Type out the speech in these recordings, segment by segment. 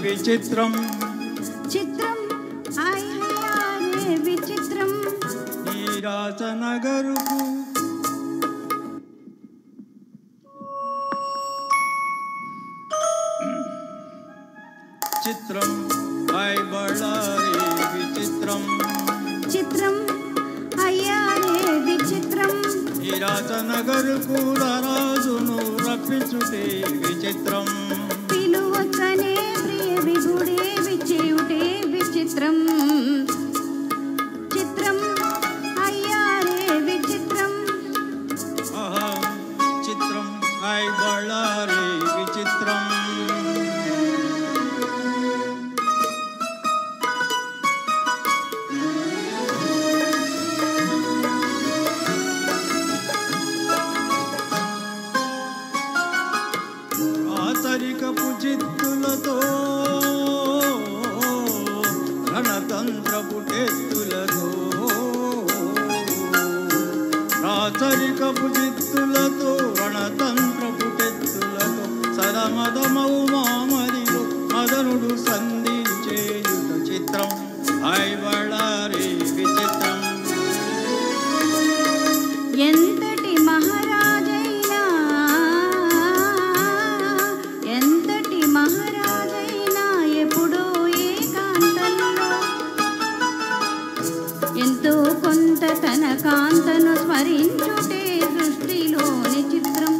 విచిత్రం చిత్రం అయ్యారే విచిత్రం నీరాజ నగరుకు చిత్రం హాయ్ బళ్ళారి విచిత్రం చిత్రం అయ్యారే విచిత్రం నీరాజ నగరుకు రాజును రప్పించుటే విచిత్రం పిలువకనే ప్రియ విగుడే విచేయుటే విచిత్రం చిత్రం అయ్యారే విచిత్రం చిత్రం హాయ్ బళ్ళారి విచిత్రం ఆతరికపు చిత్తులతో రణతంత్రపు టెత్తులతో రాచరికపు చిత్తులతో రణతంత్రపు టెత్తులతో సరమదమౌ మామరిలో మదనుడు సంధించేయుట చిత్రం హాయ్ బళ్ళారి విచిత్రం ఎంతటి మహారాజైనా ఎంతటి మహారాజైనా ఎప్పుడో ఏకాంతంలో ఎంతో కొంత తన కాంతను స్మరించుటే సృష్టిలోని చిత్రం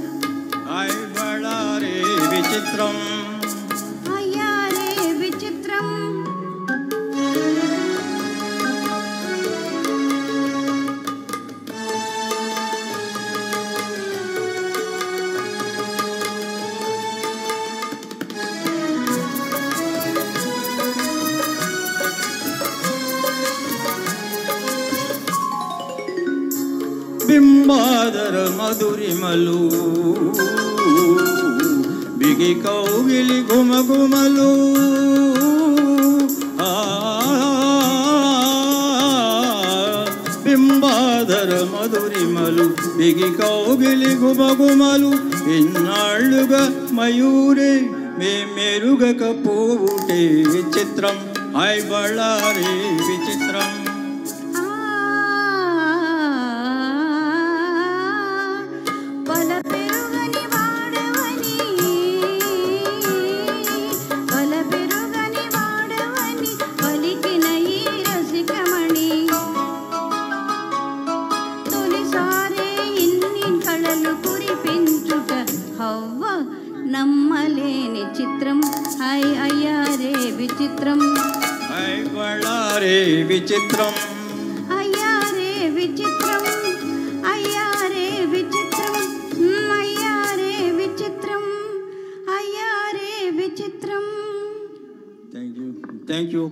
హాయ్ బళ్ళారి విచిత్రం అయ్యారే విచిత్రం బింబాదర మధురిమలు బిగి కౌగిలి గుమగుమలు బింబాదర మధురిమలు బిగి కౌగిలి గుమగుమలు ఇన్నాళ్ళుగా మయూరే మెరుగకపోవుటే విచిత్రం హాయ్ బళ్ళారి విచిత్రం నమ్మలేని చిత్రం హాయ్ అయ్యారే విచిత్రం హాయ్ బళ్ళారి విచిత్రం అయ్యారే విచిత్రం అయ్యారే విచిత్రం అయ్యారే విచిత్రం అయ్యారే విచిత్రం థ్యాంక్ యూ